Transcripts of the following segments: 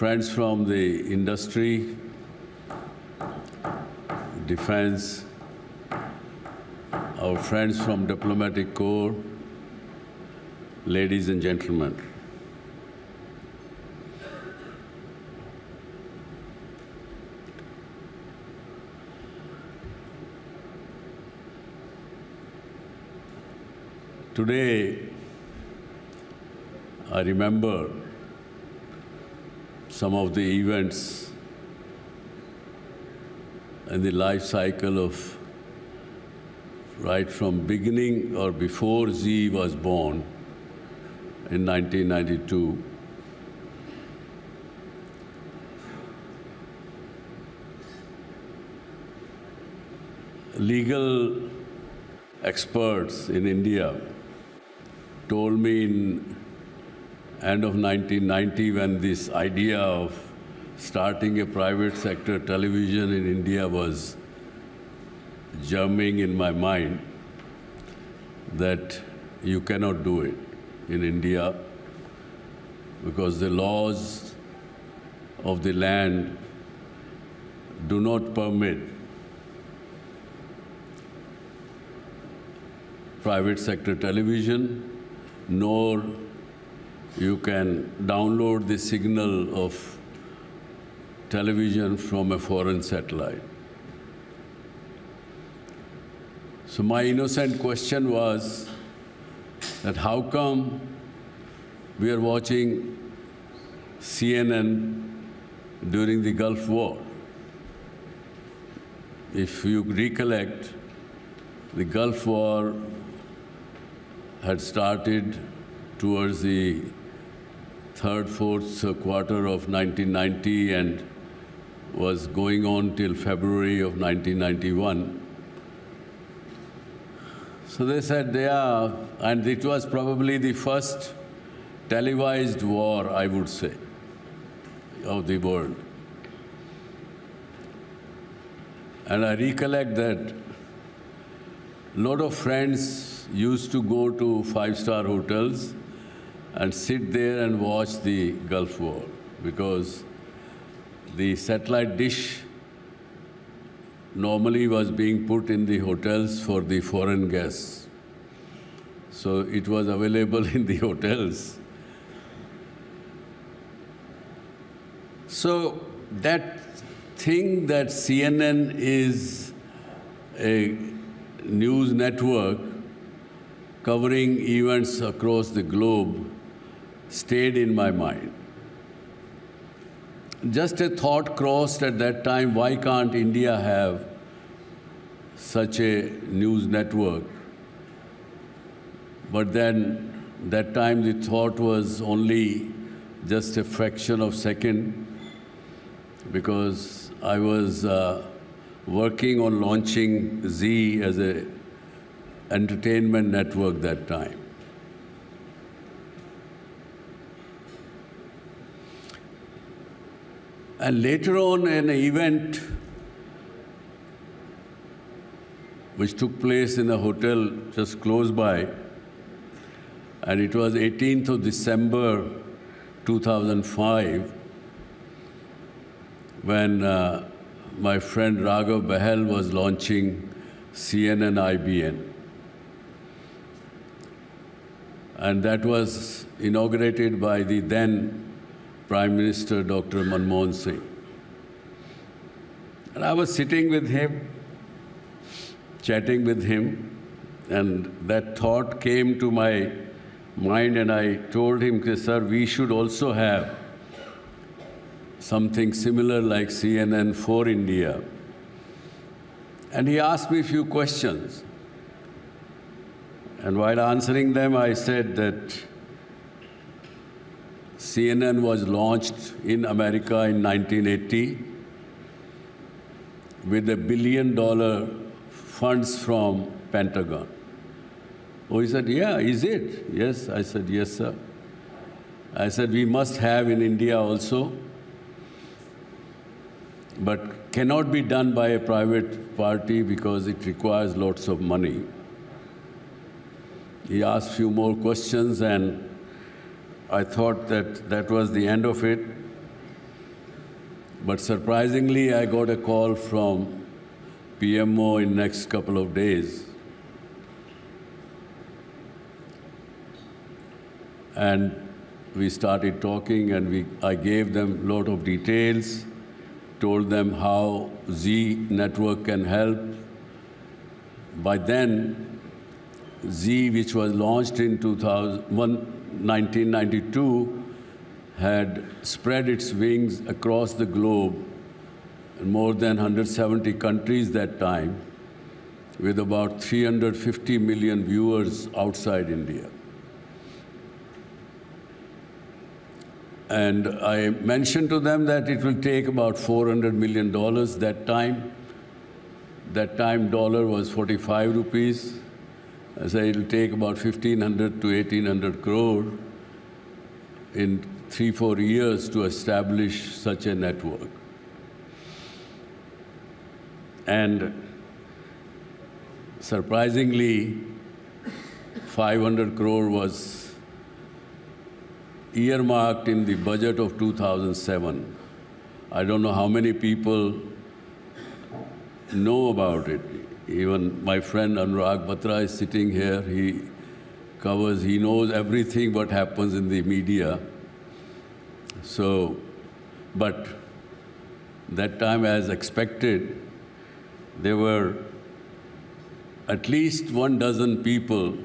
friends from the industry, defense, our friends from diplomatic corps, ladies and gentlemen. Today, I remember some of the events in the life cycle of right from beginning or before Zee was born in 1992. Legal experts in India told me in end of 1990, when this idea of starting a private sector television in India was germing in my mind, that you cannot do it in India because the laws of the land do not permit private sector television, nor you can download the signal of television from a foreign satellite. So my innocent question was that how come we are watching CNN during the Gulf War? If you recollect, the Gulf War had started towards the third, fourth quarter of 1990 and was going on till February of 1991. So they said, yeah, and it was probably the first televised war, I would say, of the world. And I recollect that a lot of friends used to go to five-star hotels and sit there and watch the Gulf War, because the satellite dish normally was being put in the hotels for the foreign guests. So it was available in the hotels. So that thing that CNN is a news network covering events across the globe stayed in my mind. Just a thought crossed at that time, why can't India have such a news network? But then, that time the thought was only just a fraction of a second, because I was working on launching Zee as an entertainment network that time. And later on, an event which took place in a hotel just close by, and it was 18th of December 2005, when my friend Raghav Bahel was launching CNN IBN. And that was inaugurated by the then Prime Minister, Dr. Manmohan Singh. And I was sitting with him, chatting with him, and that thought came to my mind, and I told him, sir, we should also have something similar like CNN for India. And he asked me a few questions. And while answering them, I said that CNN was launched in America in 1980 with $1 billion funds from Pentagon. Oh, he said, yeah, is it? Yes. I said, yes, sir. I said, we must have in India also, but cannot be done by a private party because it requires lots of money. He asked a few more questions, and I thought that that was the end of it. But surprisingly, I got a call from PMO in next couple of days. And we started talking, and I gave them a lot of details, told them how Zee network can help. By then, Zee, which was launched in 1992, had spread its wings across the globe in more than 170 countries that time, with about 350 million viewers outside India. And I mentioned to them that it will take about $400 million that time. That time dollar was 45 rupees. I said it will take about 1,500 to 1,800 crore in 3-4 years to establish such a network. And surprisingly, 500 crore was earmarked in the budget of 2007. I don't know how many people know about it. Even my friend Anurag Batra is sitting here. He knows everything what happens in the media. So, but that time, as expected, there were at least 12 people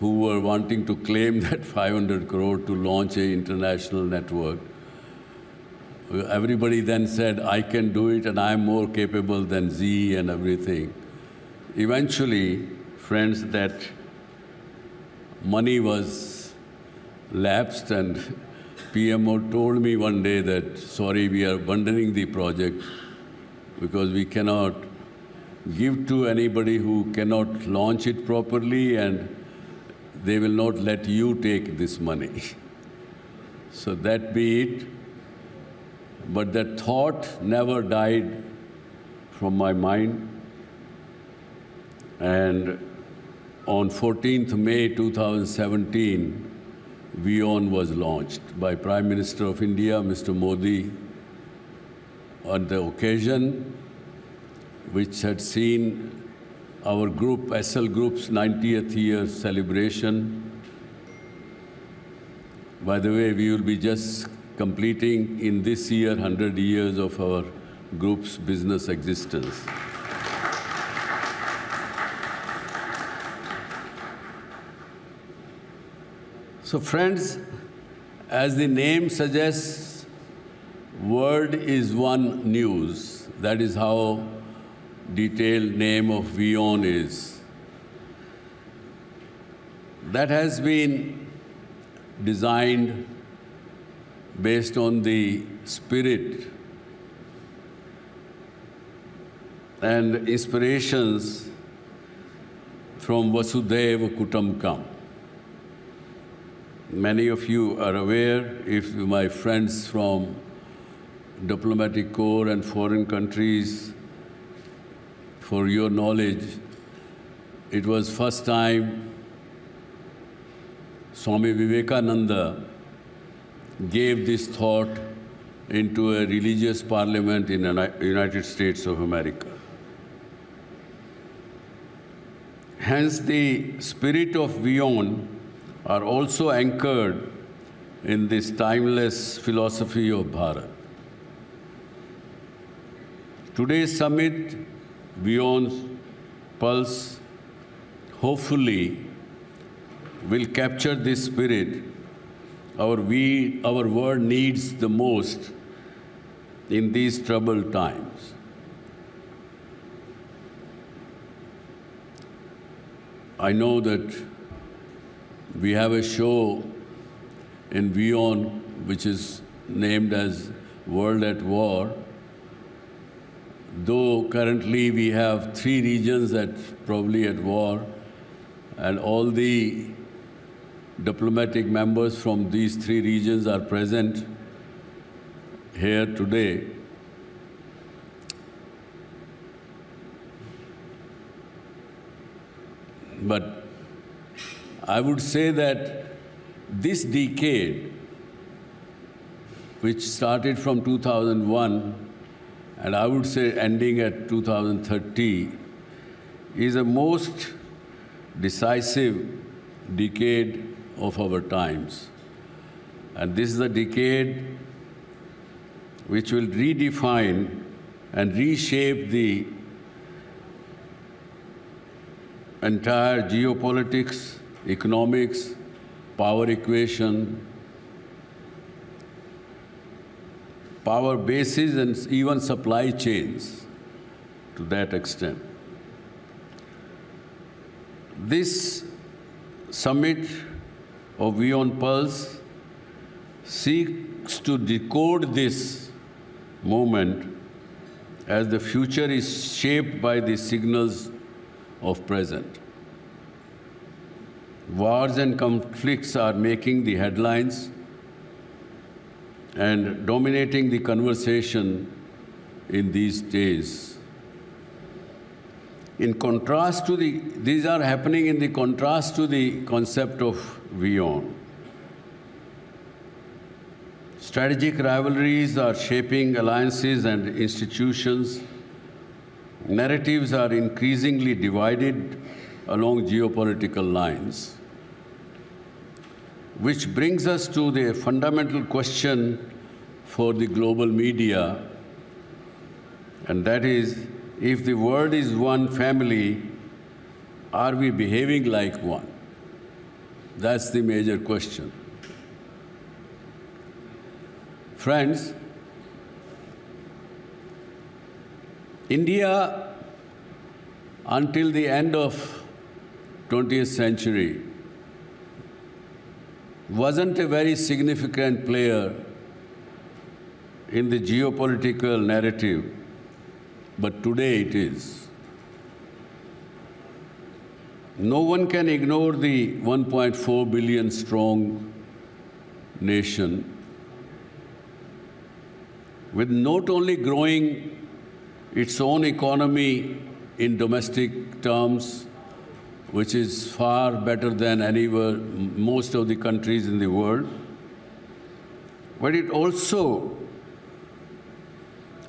who were wanting to claim that 500 crore to launch an international network. Everybody then said, I can do it and I'm more capable than Zee and everything. Eventually, friends, that money was lapsed, and PMO told me one day that, sorry, we are abandoning the project because we cannot give to anybody who cannot launch it properly, and they will not let you take this money. So that be it. But that thought never died from my mind. And on 14th May 2017, WION was launched by Prime Minister of India, Mr. Modi, on the occasion which had seen our group, SL Group's 90th year celebration. By the way, we will be just completing in this year 100 years of our group's business existence. So friends, as the name suggests, word is one news. That is how detailed name of WION is. That has been designed based on the spirit and inspirations from Vasudhaiva Kutumbakam. Many of you are aware, if my friends from diplomatic corps and foreign countries, for your knowledge, it was first time Swami Vivekananda gave this thought into a religious parliament in the United States of America. Hence, the spirit of WION are also anchored in this timeless philosophy of Bharat. Today's summit, WION's pulse, hopefully will capture this spirit our world needs the most in these troubled times. I know that we have a show in WION which is named as World at War. Though currently we have 3 regions that probably at war, and all the diplomatic members from these 3 regions are present here today. But I would say that this decade which started from 2001, and I would say ending at 2030, is the most decisive decade of our times. And this is the decade which will redefine and reshape the entire geopolitics, economics, power equation, power bases, and even supply chains to that extent. This summit of WION Pulse seeks to decode this moment as the future is shaped by the signals of present. Wars and conflicts are making the headlines and dominating the conversation in these days. These are happening in the contrast to the concept of WION. Strategic rivalries are shaping alliances and institutions. Narratives are increasingly divided along geopolitical lines, which brings us to the fundamental question for the global media, and that is, if the world is one family, are we behaving like one? That's the major question. Friends, India, until the end of 20th century, wasn't a very significant player in the geopolitical narrative, but today it is. No one can ignore the 1.4 billion strong nation, with not only growing its own economy in domestic terms, which is far better than most of the countries in the world, but it also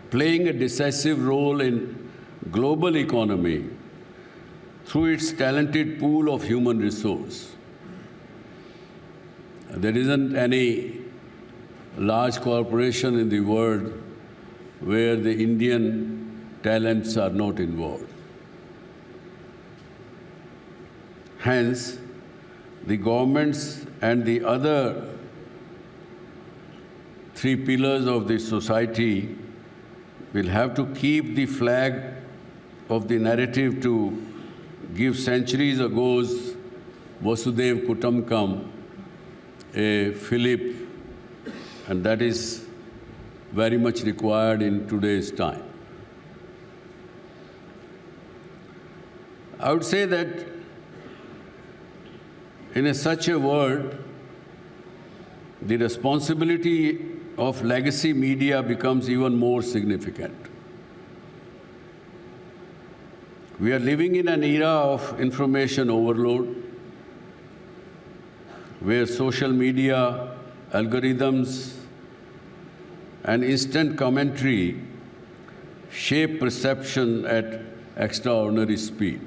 playing a decisive role in global economy through its talented pool of human resource. There isn't any large corporation in the world where the Indian talents are not involved. Hence, the governments and the other three pillars of the society will have to keep the flag of the narrative to give centuries ago's Vasudev Kutumbakam a fillip, and that is very much required in today's time. I would say that in such a world, the responsibility of legacy media becomes even more significant. We are living in an era of information overload, where social media, algorithms, and instant commentary shape perception at extraordinary speed.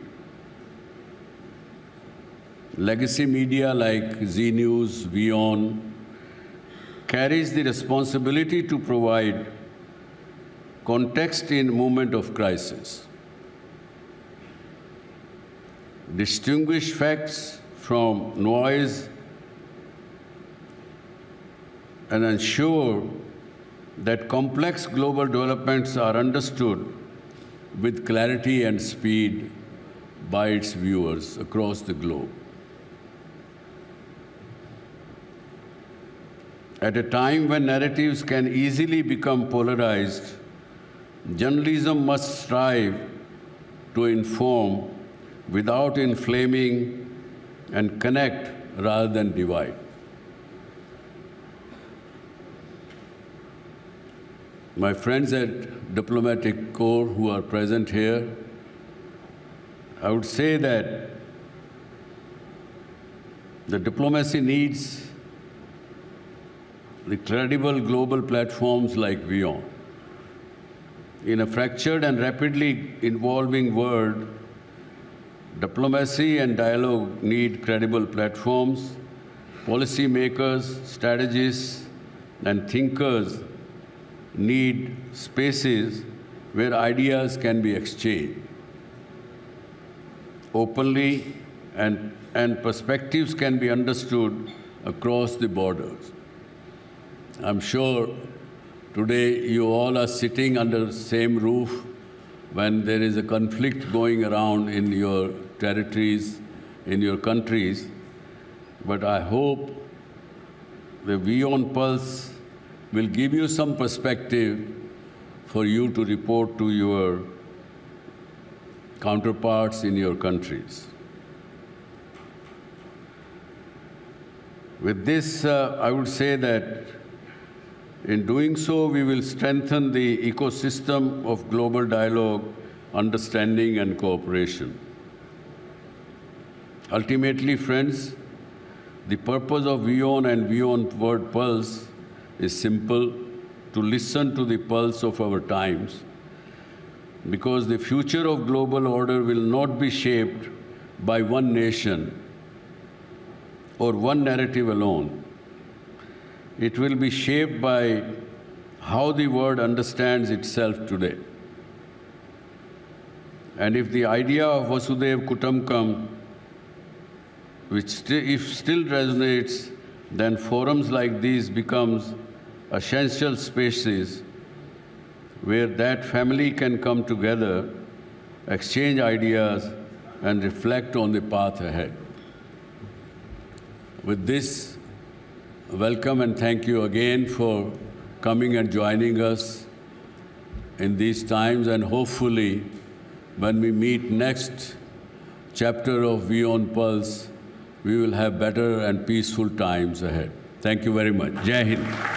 Legacy media like Zee News, WION, carries the responsibility to provide context in moment of crisis, distinguish facts from noise, and ensure that complex global developments are understood with clarity and speed by its viewers across the globe. At a time when narratives can easily become polarized, journalism must strive to inform without inflaming and connect rather than divide. My friends at Diplomatic Corps who are present here, I would say that the diplomacy needs the credible global platforms like WION. In a fractured and rapidly evolving world, diplomacy and dialogue need credible platforms. Policymakers, strategists, and thinkers need spaces where ideas can be exchanged openly and perspectives can be understood across the borders. I'm sure today you all are sitting under the same roof when there is a conflict going around in your territories, in your countries. But I hope the WION Pulse will give you some perspective for you to report to your counterparts in your countries. With this, I would say that in doing so, we will strengthen the ecosystem of global dialogue, understanding, and cooperation. Ultimately, friends, the purpose of WION and WION Word Pulse is simple: to listen to the pulse of our times, because the future of global order will not be shaped by one nation or one narrative alone. It will be shaped by how the world understands itself today. And if the idea of Vasudhaiva Kutumbakam, if still resonates, then forums like these becomes essential spaces where that family can come together, exchange ideas, and reflect on the path ahead. With this, welcome and thank you again for coming and joining us in these times, and hopefully when we meet next chapter of WION Pulse, we will have better and peaceful times ahead. Thank you very much. Jai Hind.